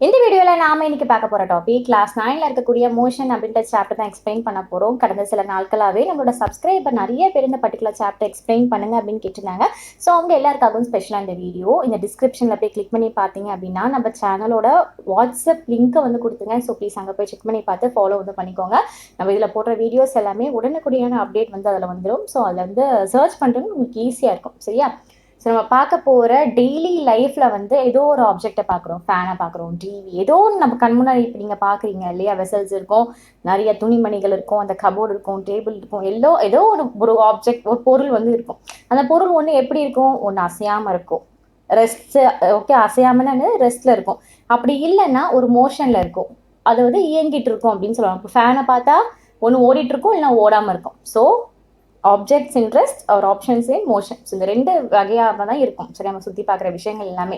இந்த வீடியோவில் நாம் இன்னைக்கு பார்க்க போகிற டாபிக் கிளாஸ் 9ல் இருக்கக்கூடிய மோஷன் அப்படின்ற சாப்டர் தான் எக்ஸ்பிளைன் பண்ண போகிறோம். கடந்த சில நாட்களாகவே நம்மளோட சப்ஸ்கிரைபர் நிறைய பேர் இந்த பர்டிகுலர் சாப்டர் எக்ஸ்பிளைன் பண்ணுங்க அப்படின்னு கேட்டிருந்தாங்க. ஸோ அவங்க எல்லாருக்காகவும் ஸ்பெஷலாக இந்த வீடியோ இந்த டிஸ்கிரிப்ஷனில் போய் கிளிக் பண்ணி பார்த்தீங்க அப்படின்னா நம்ம சேனலோட வாட்ஸ்அப் லிங்க்கை வந்து கொடுத்துங்க. ஸோ ப்ளீஸ் அங்கே போய் செக் பண்ணி பார்த்து ஃபாலோ வந்து பண்ணிக்கோங்க. நம்ம இதில் போடுற வீடியோஸ் எல்லாமே உடனுக்குடியான அப்டேட் வந்து அதில் வந்துடும். ஸோ அதில் வந்து சர்ச் பண்ணுறது உங்களுக்கு ஈஸியாக இருக்கும். சரியா? ஸோ நம்ம பார்க்க போகிற டெய்லி லைஃப்பில் வந்து ஏதோ ஒரு ஆப்ஜெக்டை பார்க்குறோம், ஃபேனை பார்க்குறோம், டிவி, ஏதோ ஒன்று நம்ம கண் முன்னாடி இப்போ நீங்கள் பார்க்குறீங்க இல்லையா? வெசல்ஸ் இருக்கும், நிறைய துணிமணிகள் இருக்கும், அந்த கபோர்டு இருக்கும், டேபிள் இருக்கும், ஏதோ ஒரு ஆப்ஜெக்ட், ஒரு பொருள் வந்து இருக்கும். அந்த பொருள் ஒன்று எப்படி இருக்கும்? ஒன்று அசையாமல் இருக்கும், ரெஸ்ட், ஓகே, அசையாமன்னு ரெஸ்ட்டில் இருக்கும். அப்படி இல்லைன்னா ஒரு மோஷனில் இருக்கும், அது வந்து இயங்கிட்டு இருக்கும் அப்படின்னு சொல்லுவாங்க. இப்போ ஃபேனை பார்த்தா ஒன்று ஓடிட்டு இருக்கும், இல்லைன்னா ஓடாமல் இருக்கும். So objects in rest are options in motion. So இந்த ரெண்டு வகையாக தான் இருக்கும். சரி, நம்ம சுற்றி பார்க்குற விஷயங்கள் எல்லாமே.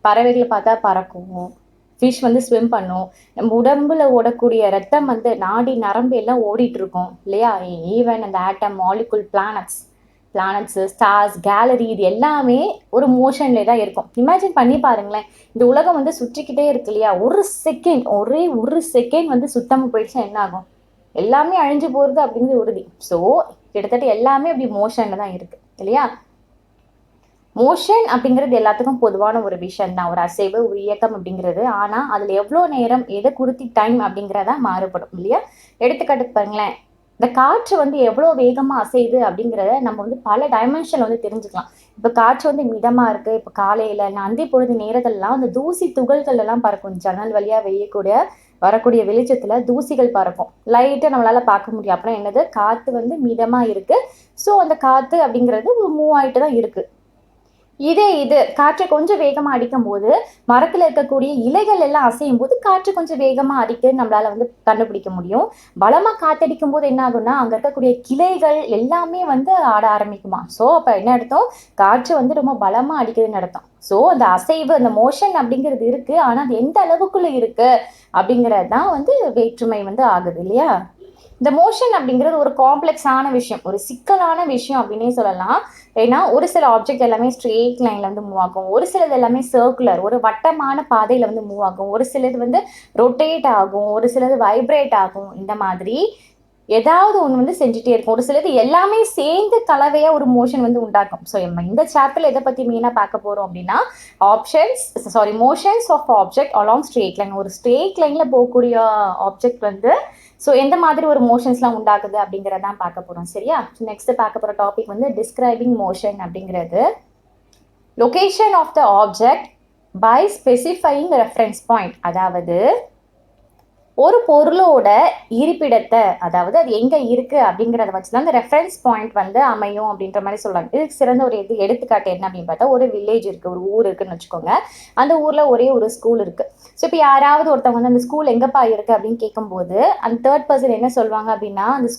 பறவைகள் பார்த்தா பறக்கும், ஃபிஷ் வந்து ஸ்விம் பண்ணும், நம்ம உடம்புல ஓடக்கூடிய ரத்தம் வந்து நாடி நரம்பு எல்லாம் ஓடிட்டு இருக்கும் இல்லையா? ஈவன் அந்த ஆட்டம், மாலிகுல், பிளானட்ஸு, ஸ்டார்ஸ், கேலரி, இது எல்லாமே ஒரு மோஷன்ல தான் இருக்கும். இமேஜின் பண்ணி பாருங்களேன், இந்த உலகம் வந்து சுற்றிக்கிட்டே இருக்கு இல்லையா? ஒரே ஒரு செகண்ட் வந்து சுத்தமாக போயிடுச்சுன்னா என்ன ஆகும்? எல்லாமே அழிஞ்சு போகிறது அப்படிங்கிறது உறுதி. ஸோ கிட்டத்தட்ட எல்லாமே அப்படி மோஷன்ல தான் இருக்கு இல்லையா? மோஷன் அப்படிங்கிறது எல்லாத்துக்கும் பொதுவான ஒரு விஷயம் தான், ஒரு அசைவு, ஒரு இயக்கம் அப்படிங்கிறது. ஆனால் அதில் எவ்வளோ நேரம், எதை குறித்து டைம் அப்படிங்கிறதா மாறுபடும் இல்லையா? எடுத்துக்காட்டுக்கு பாருங்களேன், இந்த காற்று வந்து எவ்வளோ வேகமாக அசையுது அப்படிங்கிறத நம்ம வந்து பல டைமென்ஷனில் வந்து தெரிஞ்சுக்கலாம். இப்போ காற்று வந்து மிதமாக இருக்குது, இப்போ காலையில் அந்தி பொழுது நேரத்திலலாம் அந்த தூசி துகள்கள் எல்லாம் பறக்கும். ஜன்னல் வழியாக வரக்கூடிய வெளிச்சத்தில் தூசிகள் பறக்கும், லைட்டாக நம்மளால் பார்க்க முடியும். அப்புறம் என்னது? காற்று வந்து மிதமாக இருக்குது. ஸோ அந்த காற்று அப்படிங்கிறது மூவ் ஆகிட்டு தான் இருக்குது. இது காற்றை கொஞ்சம் வேகமாக அடிக்கும் போது மரத்தில் இருக்கக்கூடிய இலைகள் எல்லாம் அசையும் போது காற்று கொஞ்சம் வேகமாக அடிக்க நம்மளால வந்து கண்டுபிடிக்க முடியும். பலமாக காற்றடிக்கும் போது என்ன ஆகும்னா அங்கே இருக்கக்கூடிய கிளைகள் எல்லாமே வந்து ஆட ஆரம்பிக்குமா. ஸோ அப்போ என்ன அர்த்தம்? காற்று வந்து ரொம்ப பலமாக அடிக்குதுன்னு அர்த்தம். ஸோ அந்த அசைவு, அந்த மோஷன் அப்படிங்கிறது இருக்கு. ஆனால் அது எந்த அளவுக்குள்ள இருக்கு அப்படிங்கிறது தான் வந்து வேற்றுமை வந்து ஆகுது இல்லையா? இந்த மோஷன் அப்படிங்கிறது ஒரு காம்ப்ளெக்ஸான விஷயம், ஒரு சிக்கலான விஷயம் அப்படின்னே சொல்லலாம். ஏன்னா ஒரு சில ஆப்ஜெக்ட் எல்லாமே ஸ்ட்ரெயிட் லைன்ல வந்து மூவ் ஆகும், ஒரு சிலது எல்லாமே சர்க்குலர், ஒரு வட்டமான பாதையில வந்து மூவ் ஆகும், ஒரு சிலது வந்து ரொட்டேட் ஆகும், ஒரு சிலது வைப்ரேட் ஆகும். இந்த மாதிரி ஏதாவது ஒன்று வந்து செஞ்சுட்டே இருக்கும். ஒரு சிலது எல்லாமே சேர்ந்து கலவையாக ஒரு மோஷன் வந்து உண்டாக்கும். ஸோ நம்ம இந்த சாப்டர்ல எதை பற்றி மெயினாக பார்க்க போகிறோம் அப்படின்னா motions of object along straight line. ஒரு ஸ்ட்ரெயிட் லைனில் போகக்கூடிய ஆப்ஜெக்ட் வந்து ஸோ எந்த மாதிரி ஒரு மோஷன்ஸ்லாம் உண்டாக்குது அப்படிங்கிறதான் பார்க்க போகிறோம். சரியா? நெக்ஸ்ட் பார்க்க போகிற டாபிக் வந்து டிஸ்கிரைபிங் மோஷன் அப்படிங்கிறது. Location of the object by specifying reference point. அதாவது ஒரு பொருளோட இருப்பிடத்தை, அதாவது அது எங்கே இருக்குது அப்படிங்கிறத வச்சு தான் அந்த ரெஃபரன்ஸ் பாயிண்ட் வந்து அமையும் அப்படின்ற மாதிரி சொல்கிறாங்க. இதுக்கு சிறந்த ஒரு எடுத்துக்காட்டு என்ன அப்படின்னு பார்த்தா, ஒரு வில்லேஜ் இருக்குது, ஒரு ஊர் இருக்குன்னு வச்சுக்கோங்க. அந்த ஊரில் ஒரே ஒரு ஸ்கூல் இருக்குது. ஸோ இப்போ யாராவது ஒருத்தவங்க வந்து அந்த ஸ்கூல் எங்கேப்பா இருக்குது அப்படின்னு கேட்கும்போது அந்த தேர்ட் பர்சன் என்ன சொல்லுவாங்க அப்படின்னா, அந்த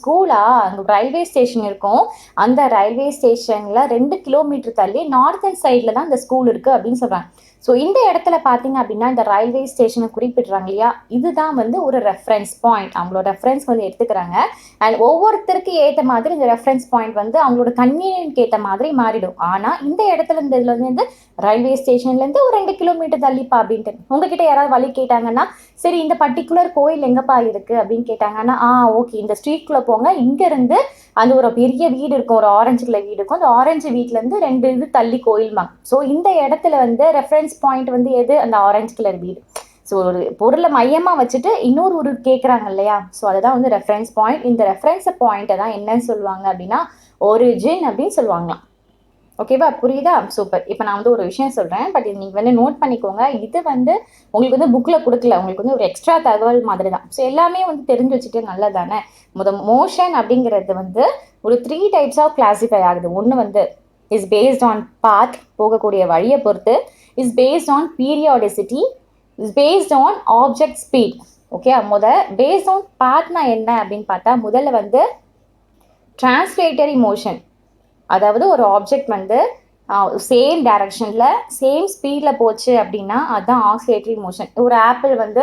அங்கே ரயில்வே ஸ்டேஷன் இருக்கும், அந்த ரயில்வே ஸ்டேஷனில் 2 கிலோமீட்டர் தள்ளி நார்த்தன் சைடில் தான் அந்த ஸ்கூல் இருக்குது அப்படின்னு சொல்கிறாங்க. ஸோ இந்த இடத்துல பார்த்தீங்க அப்படின்னா இந்த ரயில்வே ஸ்டேஷனை குறிப்பிடுறாங்க இல்லையா? இதுதான் வந்து ஒரு ரெஃபரன்ஸ் பாயிண்ட். அவங்களோட ரெஃபரன்ஸ் வந்து எடுத்துக்கிறாங்க. அண்ட் ஒவ்வொருத்தருக்கு ஏற்ற மாதிரி இந்த ரெஃபரன்ஸ் பாயிண்ட் வந்து அவங்களோட கன்வீனியன்ட்க்கு ஏற்ற மாதிரி மாறிடும். ஆனால் இந்த இடத்துல இந்த இதில் வந்து ரயில்வே ஸ்டேஷன்லேருந்து ஒரு 2 கிலோமீட்டர் தள்ளிப்பா அப்படின்ட்டு உங்ககிட்ட யாராவது வழி கேட்டாங்கன்னா, சரி இந்த பர்டிகுலர் கோயில் எங்கப்பா இருக்குது அப்படின்னு கேட்டாங்கன்னா, ஓகே இந்த ஸ்ட்ரீட்குள்ளே போங்க, இங்கேருந்து அந்த ஒரு பெரிய வீடு இருக்கும், ஒரு ஆரஞ்சு கலர் வீடு இருக்கும், அந்த ஆரஞ்சு வீட்டிலேருந்து 2 இது தள்ளி கோயில்மாங்க. ஸோ இந்த இடத்துல வந்து ரெஃபரன்ஸ் பாயிண்ட் வந்து எது? அந்த ஆரஞ்சு கலர் வீடு. ஸோ ஒரு பொருளை மையமாக வச்சுட்டு இன்னொரு ஒரு கேட்குறாங்க இல்லையா? ஸோ அதுதான் வந்து ரெஃபரன்ஸ் பாயிண்ட். இந்த ரெஃபரன்ஸ் பாயிண்ட்டை தான் என்னன்னு சொல்லுவாங்க அப்படின்னா ஒரிஜின் அப்படின்னு சொல்லுவாங்களாம். ஓகேவா? புரியுதா? சூப்பர். இப்போ நான் வந்து ஒரு விஷயம் சொல்கிறேன், பட் இது நீங்கள் வந்து நோட் பண்ணிக்கோங்க. இது வந்து உங்களுக்கு வந்து புக்கில் கொடுக்கல, உங்களுக்கு வந்து ஒரு எக்ஸ்ட்ரா தகவல் மாதிரி தான். ஸோ எல்லாமே வந்து தெரிஞ்சு வச்சுட்டு நல்லது தானே. மோஷன் அப்படிங்கிறது வந்து ஒரு 3 டைப்ஸாக கிளாஸிஃபை ஆகுது. ஒன்று வந்து இஸ் பேஸ்ட் ஆன் பாத், போகக்கூடிய வழியை பொறுத்து, is based on periodicity, is based on object speed. Okay, based on பாத்னா என்ன அப்படின்னு பார்த்தா, முதல்ல வந்து டிரான்ஸ்லேட்டரி மோஷன். அதாவது ஒரு ஆப்ஜெக்ட் வந்து சேம் டைரக்ஷனில் சேம் ஸ்பீடில் போச்சு அப்படின்னா அதுதான் ஆக்சிலேட்டரி மோஷன். ஒரு ஆப்பிள் வந்து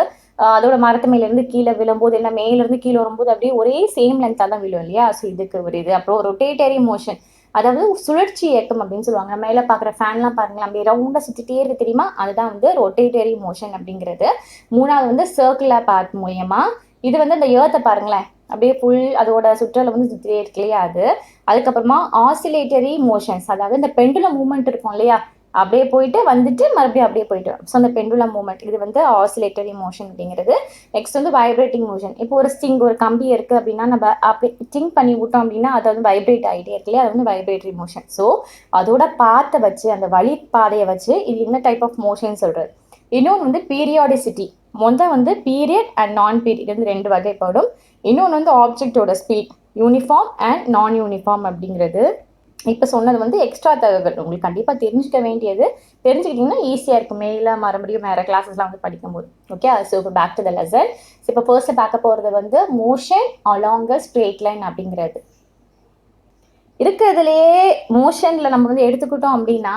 அதோட மரத்து மேலேருந்து கீழே விழும்போது என்ன மேலேருந்து கீழே வரும்போது அப்படியே ஒரே சேம் லென்த்தாக தான் விழும் இல்லையா? ஸோ இதுக்கு ஒரு இது. அப்புறம் ரொட்டேட்டரி மோஷன், அதாவது சுழற்சி இயக்கம் அப்படின்னு சொல்லுவாங்க. நம்ம மேலே பார்க்குற ஃபேன்லாம் பாருங்களேன், அப்படியே ரவுண்டாக சுற்றிட்டே இருக்கு தெரியுமா? அதுதான் வந்து ரொட்டேட்டரி மோஷன் அப்படிங்கிறது. 3வது வந்து சர்க்குலர் பாத் மூலியமா. இது வந்து அந்த ஏர்த்தை பாருங்களேன், அப்படியே ஃபுல் அதோட சுற்றலை வந்து சுற்றிட்டே இருக்கு இல்லையா? அது. அதுக்கப்புறமா ஆசிலேட்டரி மோஷன்ஸ், அதாவது இந்த பெண்டுலம் மூவ்மெண்ட் இருக்கும் இல்லையா? அப்படியே போயிட்டு வந்துட்டு மறுபடியும் அப்படியே போயிட்டு. ஸோ அந்த பெண்டுலம் மூவ்மெண்ட், இது வந்து ஆசிலேட்டரி மோஷன் அப்படிங்கிறது. நெக்ஸ்ட் வந்து வைப்ரேட்டிங் மோஷன். இப்போ ஒரு ஸ்டிங், ஒரு கம்பி இருக்கு அப்படின்னா நம்ம அப்படி ஸ்டிங் பண்ணி விட்டோம் அப்படின்னா அது வந்து வைப்ரேட் ஆகிட்டே இருக்கு இல்லையா? அது வந்து வைப்ரேட்டரி மோஷன். ஸோ அதோட பாத்தை வச்சு, அந்த வழி பாதையை வச்சு இது என்ன டைப் ஆஃப் மோஷன் சொல்றது. இன்னொன்று வந்து பீரியாடிசிட்டி. வந்து பீரியட் அண்ட் நான் பீரியட் வந்து 2 வகைப்படும். இன்னொன்று வந்து ஆப்ஜெக்டோட speed, uniform and non uniform அப்படிங்கிறது. இப்போ சொன்னது வந்து எக்ஸ்ட்ரா தகவல், உங்களுக்கு கண்டிப்பாக தெரிஞ்சுக்க வேண்டியது. தெரிஞ்சுக்கிட்டிங்கன்னா ஈஸியாக இருக்கும் மேலே மறுபடியும் வேறு கிளாஸஸ்லாம் வந்து படிக்கும்போது. ஓகே, ஸோ இப்போ பேக் டு த லெசன். இப்போ ஃபர்ஸ்ட் பார்க்க போகிறது வந்து மோஷன் அலாங் அ ஸ்ட்ரெயிட் லைன் அப்படிங்கிறது. இருக்கிறதுலையே மோஷனில் நம்ம வந்து எடுத்துக்கிட்டோம் அப்படின்னா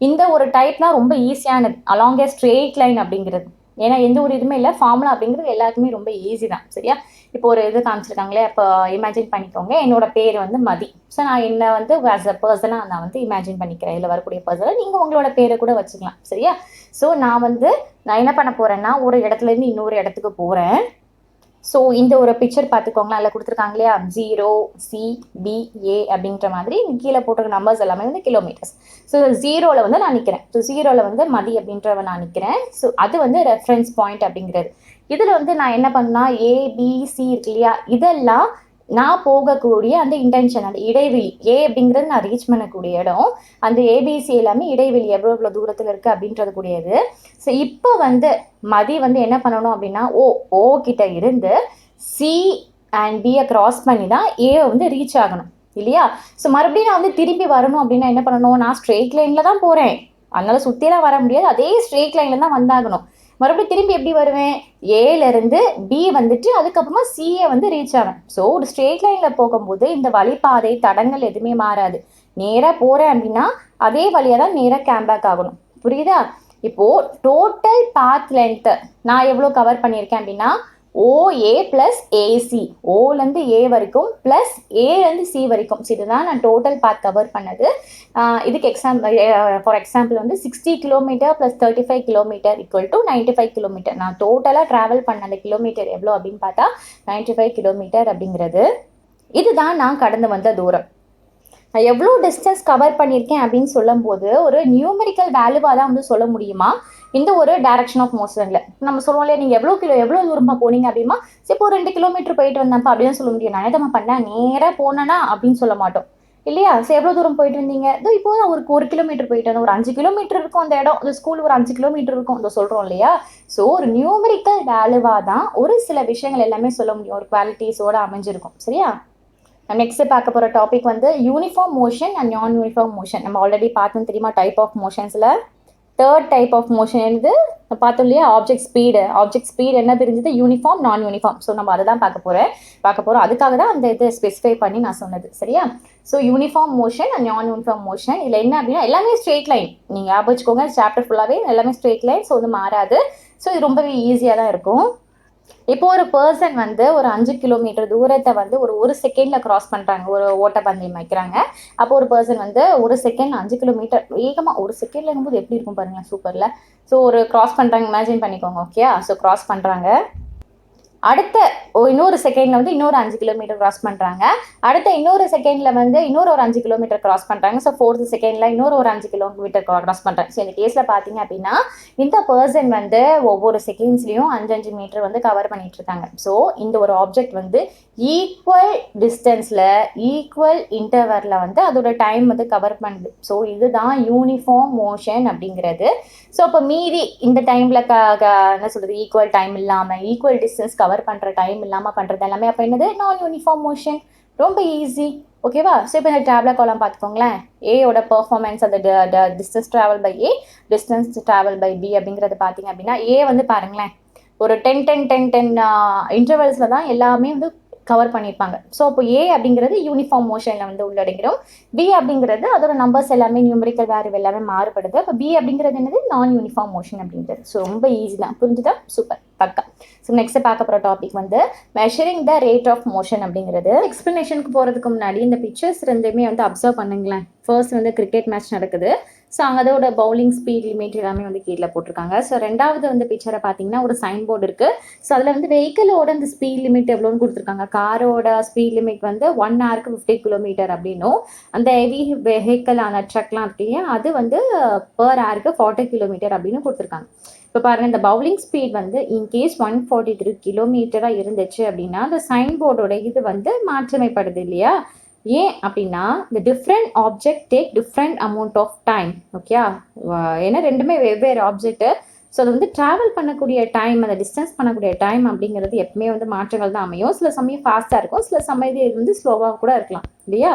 இந்த ஒரு டைப் தான் ரொம்ப ஈஸியானது, அலாங் எ ஸ்ட்ரெயிட் லைன் அப்படிங்கிறது. ஏன்னா எந்த ஒரு இதுவுமே இல்லை, ஃபார்முலா அப்படிங்கிறது எல்லாருக்குமே ரொம்ப ஈஸி தான். சரியா? இப்போ ஒரு இது காமிச்சிருக்காங்களே, இப்போ இமேஜின் பண்ணிக்கோங்க, என்னோட பேர் வந்து மதி. ஸோ நான் என்ன வந்து ஆஸ் அ பர்சனாக நான் வந்து இமேஜின் பண்ணிக்கிறேன். இதில் வரக்கூடிய பர்சனை நீங்கள் உங்களோட பேரை கூட வச்சுக்கலாம். சரியா? ஸோ நான் என்ன பண்ண போகிறேன்னா, ஒரு இடத்துலேருந்து இன்னொரு இடத்துக்கு போகிறேன். ஸோ இந்த ஒரு பிக்சர் பார்த்துக்கோங்களேன், அதில் கொடுத்துருக்காங்க இல்லையா? 0 C B A அப்படின்ற மாதிரி கீழே போட்டிருக்க நம்பர்ஸ் எல்லாமே வந்து கிலோமீட்டர்ஸ். ஸோ 0ல் வந்து நான் நிற்கிறேன். ஸோ 0ல் வந்து மதி அப்படின்றவன் நான் நிற்கிறேன். ஸோ அது வந்து ரெஃபரன்ஸ் பாயிண்ட் அப்படிங்கிறது. இதில் வந்து நான் என்ன பண்ணா, ABC இருக்கு இல்லையா? இதெல்லாம் நான் போகக்கூடிய அந்த இன்டென்ஷன், அந்த இடைவெளி. ஏ அப்படிங்கிறது நான் ரீச் பண்ணக்கூடிய இடம். அந்த ஏபிசி எல்லாமே இடைவெளி எவ்வளோ தூரத்தில் இருக்குது அப்படின்றது கூடியது. ஸோ இப்போ வந்து மதி வந்து என்ன பண்ணணும் அப்படின்னா, ஓ கிட்ட இருந்து சி அண்ட் பியை கிராஸ் பண்ணி தான் ஏவை வந்து ரீச் ஆகணும் இல்லையா? ஸோ மறுபடியும் நான் வந்து திரும்பி வரணும் அப்படின்னா என்ன பண்ணணும், நான் ஸ்ட்ரெயிட் லைனில் தான் போகிறேன், அதனால சுற்றிலாம் வர முடியாது, அதே ஸ்ட்ரெயிட் லைனில் தான் வந்தாகணும். மறுபடியும் திரும்பி எப்படி வருவேன், ஏலேருந்து பி வந்துட்டு அதுக்கப்புறமா சிஏ வந்து ரீச் ஆவேன். ஸோ ஒரு ஸ்ட்ரெயிட் லைனில் போகும்போது இந்த வழிபாதை தடங்கள் எதுவுமே மாறாது. நேராக போகிறேன் அப்படின்னா அதே வழியாக தான் நேராக கேம்பேக் ஆகணும். புரியுதா? இப்போது டோட்டல் பாத் லென்த்து நான் எவ்வளோ கவர் பண்ணியிருக்கேன் அப்படின்னா, OA + AC, ஓலேருந்து ஏ வரைக்கும் ப்ளஸ் ஏலேருந்து சி வரைக்கும். ஸோ இதுதான் நான் டோட்டல் பாத் கவர் பண்ணது. இதுக்கு ஃபார் எக்ஸாம்பிள் வந்து 60 கிலோமீட்டர் + 35 கிலோமீட்டர் = 95 கிலோமீட்டர். நான் டோட்டலாக ட்ராவல் பண்ண அந்த கிலோமீட்டர் எவ்வளோ அப்படின்னு பார்த்தா 95 கிலோமீட்டர் அப்படிங்கிறது. இதுதான் நான் கடந்து வந்த தூரம். நான் எவ்வளோ டிஸ்டன்ஸ் கவர் பண்ணியிருக்கேன் அப்படின்னு சொல்லும்போது ஒரு நியூமெரிக்கல் வேல்யூவாக தான் வந்து சொல்ல முடியுமா இந்த ஒரு டைரக்ஷன் ஆஃப் மோஷனில். நம்ம சொல்லுவோம் இல்லையா, நீங்கள் எவ்வளோ தூரமாக போனீங்க அப்படின்னா, இப்போ 2 கிலோமீட்டர் போயிட்டு வந்தேன்ப்பா அப்படின்னு சொல்ல முடியும். நான் எதை பண்ணேன், நேராக போனேன்னா அப்படின்னு சொல்ல மாட்டோம் இல்லையா? ஸோ எவ்வளோ தூரம் போயிட்டு இருந்தீங்க, இதோ இப்போ தான் ஒரு கிலோமீட்டர் போயிட்டு வந்தோம், ஒரு 5 கிலோமீட்டர் இருக்கும் அந்த இடம், அந்த ஸ்கூல் ஒரு 5 கிலோமீட்டர் இருக்கும், அதை சொல்கிறோம் இல்லையா? ஸோ ஒரு நியூமெரிக்கல் வேல்யூவாக தான் ஒரு சில விஷயங்கள் எல்லாமே சொல்ல முடியும், ஒரு குவாலிட்டிஸோடு அமைஞ்சிருக்கும். சரியா? நெக்ஸ்ட் பார்க்க போகிற டாபிக் வந்து uniform motion and non uniform motion. நம்ம ஆல்ரெடி பார்த்தோம் தெரியுமா டைப் ஆஃப் மோஷன்ஸில். தேர்ட் டைப் ஆஃப் மோஷன் என்னது பார்த்தோம் இல்லையா, ஆப்ஜெக்ட் ஸ்பீடு என்ன பிரிஞ்சது, யூனிஃபார்ம் நான் யூனிஃபார்ம். ஸோ நம்ம அதை தான் பார்க்க போகிறோம். அதுக்காக தான் அந்த இதை ஸ்பெசிஃபை பண்ணி நான் சொன்னது. சரியா? So uniform motion and non uniform motion இதில் என்ன அப்படின்னா எல்லாமே ஸ்ட்ரெயிட் லைன். நீங்கள் ஞாபகம் வச்சுக்கோங்க, சாப்டர் ஃபுல்லாகவே எல்லாமே ஸ்ட்ரெயிட் லைன். ஸோ வந்து மாறாது. ஸோ இது ரொம்பவே ஈஸியாக தான் இருக்கும். இப்போ ஒரு பர்சன் வந்து ஒரு 5 கிலோமீட்டர் தூரத்தை வந்து ஒரு செகண்டில் கிராஸ் பண்ணுறாங்க, ஒரு ஓட்டப்பந்தயம் வைக்கிறாங்க. அப்போ ஒரு பர்சன் வந்து ஒரு செகண்டில் 5 கிலோமீட்டர் வேகமாக, ஒரு செகண்ட்லங்கும்போது எப்படி இருக்கும் பாருங்கள், சூப்பரில். ஸோ ஒரு கிராஸ் பண்ணுறாங்க, இமேஜின் பண்ணிக்கோங்க. ஓகே, ஸோ கிராஸ் பண்ணுறாங்க. அடுத்த இன்னொரு செகண்டில் வந்து இன்னொரு 5 கிலோமீட்டர் கிராஸ் பண்ணுறாங்க. அடுத்த இன்னொரு செகண்டில் வந்து இன்னொரு 5 கிலோமீட்டர் கிராஸ் பண்ணுறாங்க. ஸோ 4th செகண்டில் இன்னொரு 5 கிலோமீட்டர் கிராஸ் பண்ணுறாங்க. ஸோ இந்த கேஸில் பார்த்தீங்க அப்படின்னா இந்த பர்சன் வந்து ஒவ்வொரு செகண்ட்ஸ்லையும் 5 மீட்டர் வந்து கவர் பண்ணிட்டு இருக்காங்க. ஸோ இந்த ஒரு ஆப்ஜெக்ட் வந்து ஈக்குவல் டிஸ்டன்ஸில் ஈக்குவல் இன்டர்வலில் வந்து அதோட டைம் வந்து கவர் பண்ணுது. ஸோ இதுதான் யூனிஃபார்ம் மோஷன் அப்படிங்கிறது. ஸோ இப்போ மீதி இந்த டைமில் என்ன சொல்கிறது, ஈக்குவல் டைம் இல்லாமல் ஈக்குவல் டிஸ்டன்ஸ் கவர் பண்ணுற டைம் இல்லாமல் பண்ணுறது எல்லாமே அப்போ என்னது, நான் யூனிஃபார்ம் மோஷன். ரொம்ப ஈஸி. ஓகேவா? ஸோ இப்போ இந்த டேப்லெட் காலம் பார்த்துக்கோங்களேன். ஏயோட பர்ஃபார்மன்ஸ், அந்த distance travel by A, distance travel by B அப்படிங்கிறது பார்த்தீங்க அப்படின்னா ஏ வந்து பாருங்களேன், ஒரு 10 இன்டர்வல்ஸில் தான் எல்லாமே வந்து கவர் பண்ணியிருப்பாங்க. ஸோ அப்போ ஏ அப்படிங்கிறது யூனிஃபார்ம் மோஷனில் வந்து உள்ளடங்கிறோம். பி அப்படிங்கிறது அதோட நம்பர்ஸ் எல்லாமே நியூமரிக்கல் வேல்யூ எல்லாமே மாறுபடுது. அப்போ பி அப்படிங்கிறது என்னது நான் யூனிஃபார்ம் மோஷன் அப்படிங்கிறது. ஸோ ரொம்ப ஈஸி தான், புரிஞ்சுதா? சூப்பர், பக்கா. ஸோ நெக்ஸ்ட் பார்க்க போகிற டாபிக் வந்து measuring the rate of motion அப்படிங்கிறது. எக்ஸ்பிளனேஷனுக்கு போகிறதுக்கு முன்னாடி இந்த பிக்சர்ஸ் ரெண்டுமே வந்து அப்சர்வ் பண்ணுங்களேன். ஃபர்ஸ்ட் வந்து கிரிக்கெட் மேட்ச் நடக்குது. ஸோ அங்கே அதோட பவுலிங் ஸ்பீட் லிமிட் எல்லாமே வந்து கீழே போட்டிருக்காங்க. ஸோ ரெண்டாவது வந்து பிக்சரை பார்த்தீங்கன்னா ஒரு சைன் போர்டு இருக்குது. ஸோ அதில் வந்து வெஹிக்கிளோட அந்த ஸ்பீட் லிமிட் எவ்வளோன்னு கொடுத்துருக்காங்க. காரோட ஸ்பீட் லிமிட் வந்து 1 hour 50 கிலோமீட்டர் அப்படின்னும், அந்த ஹெவி வெஹிக்கிள் அந்த ட்ரக்லாம் இருக்கு இல்லையா, அது வந்து பர் ஹவருக்கு 40 கிலோமீட்டர் அப்படின்னு கொடுத்துருக்காங்க. இப்போ பாருங்கள், இந்த பவுலிங் ஸ்பீட் வந்து இன்கேஸ் 143 கிலோமீட்டராக இருந்துச்சு அப்படின்னா அந்த சைன் போர்டோட இது வந்து மாற்றமைப்படுது இல்லையா. ஏன் அப்படின்னா இந்த different object take different amount of time. Okay, ஏன்னா ரெண்டுமே வெவ்வேறு ஆப்ஜெக்ட்டு. ஸோ அது வந்து ட்ராவல் பண்ணக்கூடிய டைம், அந்த டிஸ்டன்ஸ் பண்ணக்கூடிய டைம் அப்படிங்கிறது எப்பவுமே வந்து மாற்றங்கள் தான் அமையும். சில சமயம் ஃபாஸ்ட்டாக இருக்கும், சில சமயம் இது வந்து ஸ்லோவாக கூட இருக்கலாம் இல்லையா.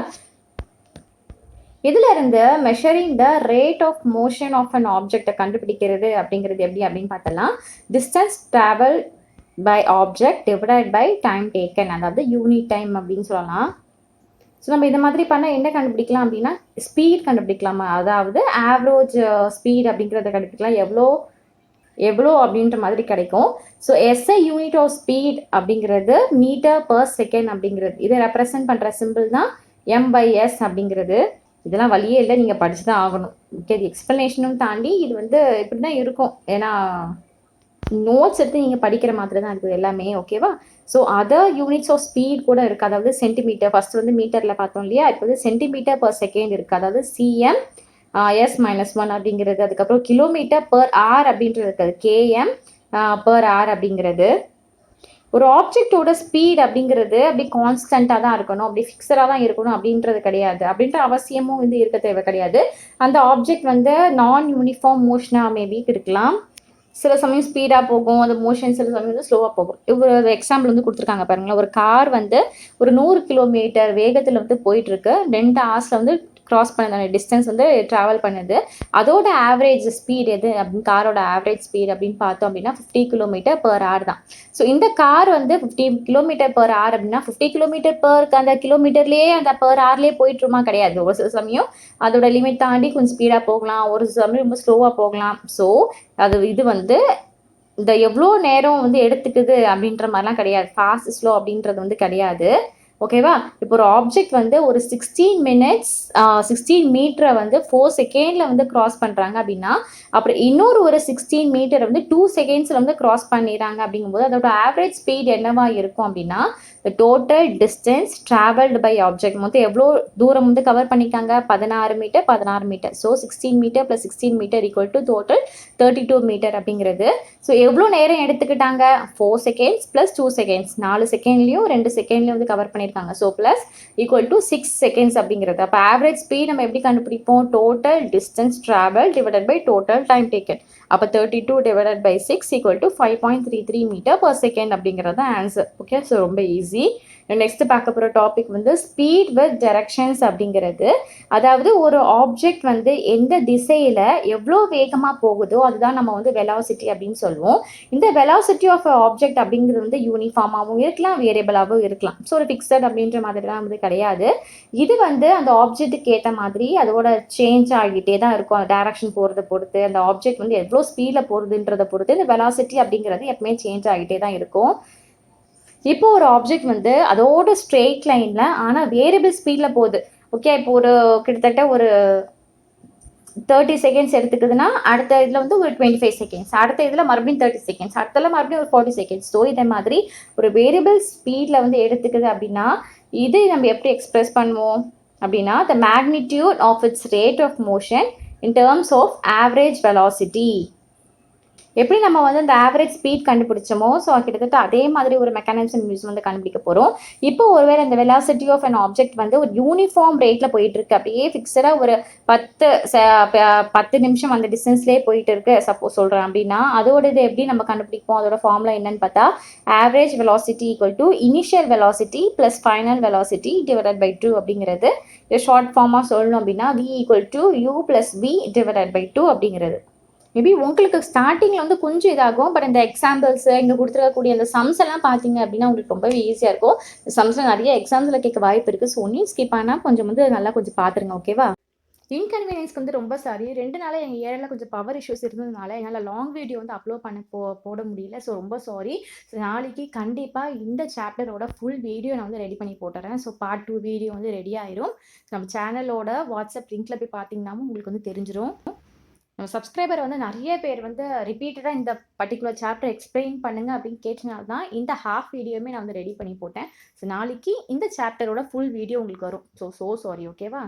இதில் இருந்து measuring the rate of motion of an ஆப்ஜெக்டை கண்டுபிடிக்கிறது அப்படிங்கிறது எப்படி அப்படின்னு பார்த்தலாம். Distance travel by object divided by time taken, அதாவது யூனிட் டைம் அப்படின்னு சொல்லலாம். ஸோ நம்ம இந்த மாதிரி பண்ணால் என்ன கண்டுபிடிக்கலாம் அப்படின்னா ஸ்பீட் கண்டுபிடிக்கலாமா, அதாவது ஆவரேஜ் ஸ்பீட் அப்படிங்கிறத கண்டுபிடிக்கலாம். எவ்வளோ அப்படின்ற மாதிரி கிடைக்கும். So SI unit of speed அப்படிங்கிறது மீட்டர் பர் செகண்ட் அப்படிங்கிறது. இதை ரெப்ரசன்ட் பண்ணுற சிம்பிள் தான் M/S அப்படிங்கிறது. இதெல்லாம் வழியே இல்லை, நீங்கள் படிச்சு தான் ஆகணும். ஓகே, இது எக்ஸ்ப்ளனேஷனும் தாண்டி இது வந்து இப்படி தான் இருக்கும். ஏன்னா நோட்ஸ் எடுத்து நீங்கள் படிக்கிற மாதிரி தான் இருக்குது எல்லாமே. ஓகேவா. So other units of speed கூட இருக்குது. அதாவது சென்டிமீட்டர், ஃபஸ்ட்டு வந்து மீட்டரில் பார்த்தோம் இல்லையா, இப்போ வந்து சென்டிமீட்டர் பர் செகண்ட் இருக்குது. அதாவது CM S-1 அப்படிங்கிறது. அதுக்கப்புறம் கிலோமீட்டர் பர் ஆர் அப்படின்றது இருக்குது, KM பர் ஆர் அப்படிங்கிறது. ஒரு ஆப்ஜெக்டோட ஸ்பீட் அப்படிங்கிறது அப்படி கான்ஸ்டண்ட்டாக தான் இருக்கணும், அப்படி ஃபிக்ஸடாக தான் இருக்கணும் அப்படின்றது கிடையாது. அப்படின்ற அவசியமும் வந்து இருக்க தேவை கிடையாது. அந்த ஆப்ஜெக்ட் வந்து நான் யூனிஃபார்ம் மோஷனாக மேபி இருக்கலாம். சில சமயம் ஸ்பீடாக போகும், அந்த மோஷன் சில சமயம் வந்து ஸ்லோவாக போகும். ஒரு எக்ஸாம்பிள் வந்து கொடுத்துருக்காங்க பாருங்களேன். ஒரு கார் வந்து ஒரு 100 கிலோமீட்டர் வேகத்தில் வந்து போயிட்டுருக்கு. 2 hours வந்து கிராஸ் பண்ண டிஸ்டன்ஸ் வந்து ட்ராவல் பண்ணுது. அதோட ஆவரேஜ் ஸ்பீட் எது அப்படின்னு, காரோட ஆவரேஜ் ஸ்பீட் அப்படின்னு பார்த்தோம் அப்படின்னா 50 கிலோமீட்டர் பர் hour தான். ஸோ இந்த கார் வந்து 50 கிலோமீட்டர் பர் hour அப்படின்னா 50 கிலோமீட்டர் பர் அந்த கிலோமீட்டர்லேயே அந்த பர் ஹவர்லேயே போயிட்டுருமா கிடையாது. ஒரு சில சமயம் அதோட லிமிட் தாண்டி கொஞ்சம் ஸ்பீடாக போகலாம், ஒரு சமயம் ரொம்ப ஸ்லோவாக போகலாம். ஸோ இது வந்து இந்த எவ்வளோ நேரம் வந்து எடுத்துக்குது அப்படின்ற மாதிரிலாம் கிடையாது. ஃபாஸ்ட் ஸ்லோ அப்படின்றது வந்து கிடையாது. ஓகேவா. இப்போ ஒரு ஆப்ஜெக்ட் வந்து ஒரு 16 minutes 16 மீட்டரை வந்து 4 செகண்டில் வந்து கிராஸ் பண்ணுறாங்க அப்படின்னா, அப்புறம் இன்னொரு ஒரு 16 மீட்டரை வந்து 2 செகண்ட்ஸில் வந்து கிராஸ் பண்ணிடுறாங்க. அப்படிங்கும்போது அதோட ஆவரேஜ் ஸ்பீட் என்னவா இருக்கும் அப்படின்னா the total distance traveled by object மொத்தம் எவ்வளோ தூரம் வந்து கவர் பண்ணிக்காங்க, 16 metre. So 16 metre + 16 metre equal to total 32 metre அப்படிங்கிறது. ஸோ எவ்வளோ நேரம் எடுத்துக்கிட்டாங்க, 4 seconds + 2 seconds, 4 செகண்ட்லையும் 2 செகண்ட்லையும் வந்து கவர் பண்ணியிருக்காங்க. So plus equal to 6 seconds அப்படிங்கிறது. அப்போ ஆவரேஜ் ஸ்பீட் நம்ம எப்படி கண்டுபிடிப்போம், total distance travel divided by total time taken. அப்போ 32 divided by 6 equal to 5.33 metre per second அப்படிங்கிறது தான் ஆன்சர். ஓகே, ஸோ ரொம்ப ஈஸி. நெக்ஸ்ட் பார்க்க போகிற டாபிக் வந்து ஸ்பீட் வித் டைரக்ஷன்ஸ் அப்படிங்கிறது. அதாவது ஒரு ஆப்ஜெக்ட் வந்து எந்த திசையில் எவ்வளோ வேகமாக போகுதோ அதுதான் நம்ம வந்து வெலாசிட்டி அப்படின்னு சொல்லுவோம். இந்த வெலாசிட்டி ஆஃப் ஆப்ஜெக்ட் அப்படிங்கிறது வந்து யூனிஃபார்மாகவும் இருக்கலாம், வேரியபிளாகவும் இருக்கலாம். ஸோ ஒரு ஃபிக்ஸட் அப்படின்ற மாதிரிலாம் வந்து கிடையாது. இது வந்து அந்த ஆப்ஜெக்ட்டுக்கு ஏற்ற மாதிரி அதோட சேஞ்ச் ஆகிட்டே தான் இருக்கும். அந்த டைரக்ஷன் போகிறத பொறுத்து, அந்த ஆப்ஜெக்ட் வந்து எவ்வளோ ஸ்பீடில் போகிறதுன்றதை பொறுத்து இந்த வெலாசிட்டி அப்படிங்கிறது எப்பவுமே சேஞ்ச் ஆகிட்டே தான் இருக்கும். இப்போ ஒரு ஆப்ஜெக்ட் வந்து அதோட ஸ்ட்ரெயிட் லைனில் ஆனால் வேரியபிள் ஸ்பீடில் போகுது. ஓகே, இப்போ ஒரு கிட்டத்தட்ட ஒரு 30 செகண்ட்ஸ் எடுத்துக்குதுன்னா அடுத்த இதில் வந்து ஒரு 25 செகண்ட்ஸ், அடுத்த இதில் மறுபடியும் 30 செகண்ட்ஸ், அடுத்தல மறுபடியும் ஒரு 40 செகண்ட்ஸ். ஸோ இதே மாதிரி ஒரு வேரியபிள் ஸ்பீடில் வந்து எடுத்துக்குது அப்படின்னா இது நம்ம எப்படி எக்ஸ்பிரஸ் பண்ணுவோம் அப்படின்னா the magnitude of its rate of motion in terms of average velocity. எப்படி நம்ம வந்து இந்த ஆவரேஜ் ஸ்பீட் கண்டுபிடிச்சோமோ ஸோ கிட்டத்தட்ட அதே மாதிரி ஒரு மெக்கானிசம் யூஸ் வந்து கண்டுபிடிக்க போகிறோம். இப்போ ஒருவேளை இந்த வெலாசிட்டி ஆஃப் அன் ஆப்ஜெக்ட் வந்து ஒரு யூனிஃபார்ம் ரேட்டில் போயிட்டு இருக்கு, அப்படியே ஃபிக்ஸடாக ஒரு 10 நிமிஷம் அந்த டிஸ்டன்ஸ்லேயே போயிட்டு இருக்கு சப்போஸ் சொல்கிறேன் அப்படின்னா அதோட இது எப்படி நம்ம கண்டுபிடிப்போம், அதோட ஃபார்முலா என்னன்னு பார்த்தா average velocity equal to initial velocity plus final velocity divided by 2 அப்படிங்கிறது. இதை ஷார்ட் ஃபார்மாக சொல்லணும் அப்படின்னா V equal to U + V divided by 2 அப்படிங்கிறது. மேபி உங்களுக்கு ஸ்டார்ட்டிங்கில் வந்து கொஞ்சம் இதாகும். பட் இந்த எக்ஸாம்பிள்ஸ் இங்கே கொடுத்துருக்கக்கூடிய அந்த சம்ஸ் எல்லாம் பார்த்தீங்க அப்படின்னா உங்களுக்கு ரொம்பவே ஈஸியாக இருக்கும். சம்ஸில் நிறைய எக்ஸாம்ஸில் கேட்க வாய்ப்பு இருக்குது. ஸோ ஒன்றையும் ஸ்கிப் ஆனால் கொஞ்சம் வந்து நல்லா கொஞ்சம் பார்த்துருங்க. ஓகேவா? இன்கன்வீனியன்ஸ்க்கு வந்து ரொம்ப சாரி. 2 நாளா எங்க ஏரியால கொஞ்சம் பவர் இஷ்யூஸ் இருந்ததுனால, என்னால லாங் வீடியோ வந்து அப்லோட் பண்ண போட முடியல. ஸோ ரொம்ப சாரி. ஸோ நாளைக்கு கண்டிப்பா இந்த சாப்டரோட ஃபுல் வீடியோ நான் வந்து ரெடி பண்ணி போட்டுறேன். ஸோ பார்ட் 2 வீடியோ வந்து ரெடி ஆயிரும். நம்ம சேனலோட வாட்ஸ்அப் லிங்க்ல போய் பார்த்தீங்கன்னாவும் உங்களுக்கு வந்து தெரிஞ்சிரும். நம்ம சப்ஸ்கிரைபர் வந்து நெறைய பேர் வந்து ரிப்பீட்டடா இந்த பர்ட்டிகுலர் சாப்டர் எக்ஸ்பிளைன் பண்ணுங்க அப்படின்னு கேட்டனால தான் இந்த ஹாஃப் வீடியோவுமே நான் வந்து ரெடி பண்ணி போட்டேன். ஸோ நாளைக்கு இந்த சாப்டரோட ஃபுல் வீடியோ உங்களுக்கு வரும். So sorry. ஓகேவா?